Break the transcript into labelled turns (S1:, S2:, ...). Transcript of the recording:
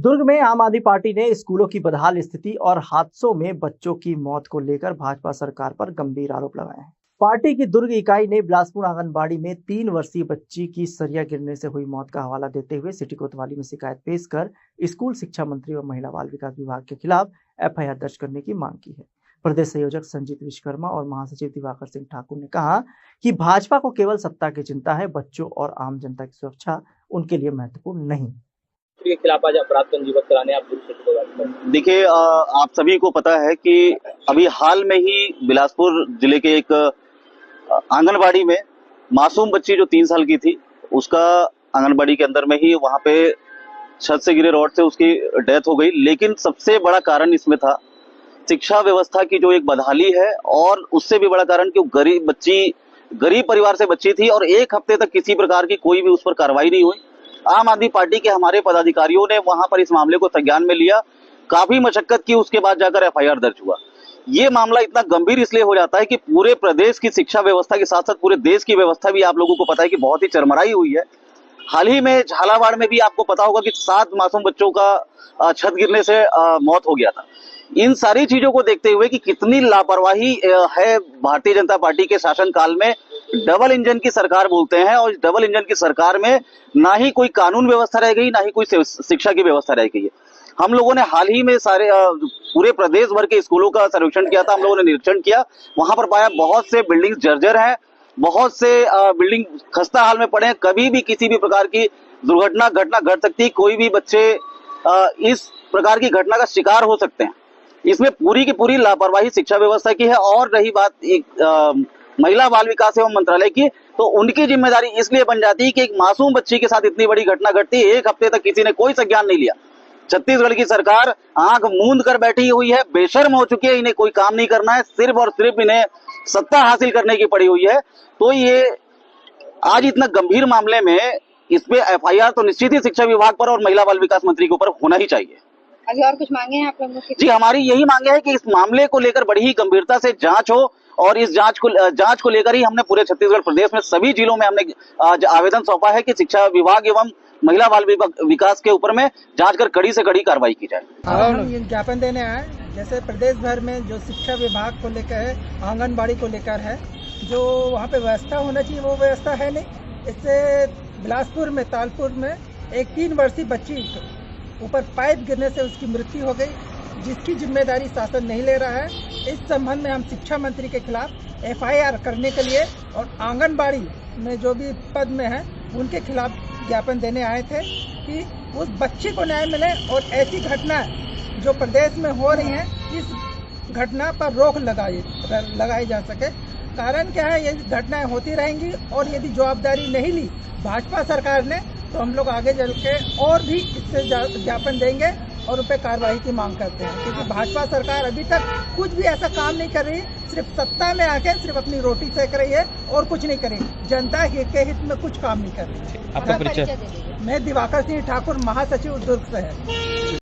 S1: दुर्ग में आम आदमी पार्टी ने स्कूलों की बदहाल स्थिति और हादसों में बच्चों की मौत को लेकर भाजपा सरकार पर गंभीर आरोप लगाए हैं। पार्टी की दुर्ग इकाई ने बिलासपुर आंगनबाड़ी में 3 वर्षीय बच्ची की सरिया गिरने से हुई मौत का हवाला देते हुए सिटी कोतवाली में शिकायत पेश कर स्कूल शिक्षा मंत्री और महिला बाल विकास विभाग के खिलाफ एफआईआर दर्ज करने की मांग की है। प्रदेश संयोजक संजीत विश्वकर्मा और महासचिव दिवाकर सिंह ठाकुर ने कहा कि भाजपा को केवल सत्ता की चिंता है, बच्चों और आम जनता की सुरक्षा उनके लिए महत्वपूर्ण नहीं।
S2: के खिलाफ आज अपराध पंजीबद्ध कराने आप दुर्ग।
S3: देखिए, आप सभी को पता है कि अभी हाल में ही बिलासपुर जिले के एक आंगनबाड़ी में मासूम बच्ची जो 3 साल की थी, उसका आंगनबाड़ी के अंदर में ही वहां पे छत से गिरे रॉड से उसकी डेथ हो गई। लेकिन सबसे बड़ा कारण इसमें था शिक्षा व्यवस्था की जो एक बदहाली है, और उससे भी बड़ा कारण कि गरीब परिवार से बच्ची थी और 1 हफ्ते तक किसी प्रकार की कोई भी उस पर कार्रवाई नहीं हुई। आम आदमी पार्टी के हमारे पदाधिकारियों ने वहां पर इस मामले को संज्ञान में लिया, काफी मशक्कत की, उसके बाद जाकर एफआईआर दर्ज हुआ। ये मामला इतना गंभीर इसलिए हो जाता है कि पूरे प्रदेश की शिक्षा व्यवस्था के साथ साथ पूरे देश की व्यवस्था भी आप लोगों को पता है कि बहुत ही चरमराई हुई है। हाल ही में झालावाड़ में भी आपको पता होगा कि 7 मासूम बच्चों का छत गिरने से मौत हो गया था। इन सारी चीजों को देखते हुए कि कितनी लापरवाही है भारतीय जनता पार्टी के शासनकाल में, डबल इंजन की सरकार बोलते हैं, और इस डबल इंजन की सरकार में ना ही कोई कानून व्यवस्था रह गई, ना ही कोई शिक्षा की व्यवस्था रह गई है। हम लोगों ने हाल ही में सारे पूरे प्रदेश भर के स्कूलों का सर्वेक्षण किया था, हम लोगों ने निरीक्षण किया। वहां पर पाया बहुत से बिल्डिंग जर्जर है, बहुत से बिल्डिंग खस्ता हाल में पड़े हैं। कभी भी किसी भी प्रकार की घटना घट सकती, कोई भी बच्चे इस प्रकार की घटना का शिकार हो सकते हैं। इसमें पूरी की पूरी लापरवाही शिक्षा व्यवस्था की है। और रही बात महिला बाल विकास एवं मंत्रालय की, तो उनकी जिम्मेदारी इसलिए बन जाती है कि एक मासूम बच्ची के साथ इतनी बड़ी घटना घटती है, 1 हफ्ते तक किसी ने कोई संज्ञान नहीं लिया। छत्तीसगढ़ की सरकार आंख मूंद कर बैठी हुई है, बेशर्म हो चुकी है, इन्हें कोई काम नहीं करना है, सिर्फ और सिर्फ इन्हें सत्ता हासिल करने की पड़ी हुई है। तो ये आज इतना गंभीर मामले में इस पे एफआईआर तो निश्चित ही शिक्षा विभाग पर और महिला बाल विकास मंत्री के ऊपर होना ही चाहिए।
S4: अभी और कुछ मांगे हैं आप लोगों की?
S3: जी, हमारी यही मांगे है कि इस मामले को लेकर बड़ी ही गंभीरता से जांच हो, और इस जांच को लेकर ही हमने पूरे छत्तीसगढ़ प्रदेश में सभी जिलों में हमने आज आवेदन सौंपा है कि शिक्षा विभाग एवं महिला बाल विकास के ऊपर में जांच कर कड़ी से कड़ी कार्रवाई की जाए।
S5: हम ज्ञापन देने आए, जैसे प्रदेश भर में जो शिक्षा विभाग को लेकर है, आंगनबाड़ी को लेकर है, जो वहाँ पे व्यवस्था होना चाहिए वो व्यवस्था है नहीं। इससे बिलासपुर में तालपुर में एक 3 वर्षीय बच्ची ऊपर पाइप गिरने से उसकी मृत्यु हो गई, जिसकी जिम्मेदारी शासन नहीं ले रहा है। इस संबंध में हम शिक्षा मंत्री के खिलाफ एफआईआर करने के लिए और आंगनबाड़ी में जो भी पद में है उनके खिलाफ ज्ञापन देने आए थे कि उस बच्ची को न्याय मिले और ऐसी घटनाएं जो प्रदेश में हो रही हैं, इस घटना पर रोक लगाई जा सके। कारण क्या है, ये घटनाएं होती रहेंगी और यदि जवाबदारी नहीं ली भाजपा सरकार ने तो हम लोग आगे चल के और भी इससे ज्ञापन देंगे और उन पर कार्रवाई की मांग करते हैं, क्योंकि भाजपा सरकार अभी तक कुछ भी ऐसा काम नहीं कर रही, सिर्फ सत्ता में आके सिर्फ अपनी रोटी सेक रही है और कुछ नहीं कर रही, जनता के हित में कुछ काम नहीं कर रही है।
S2: आपका परिचय?
S5: मैं दिवाकर सिंह ठाकुर, महासचिव दुर्ग से है।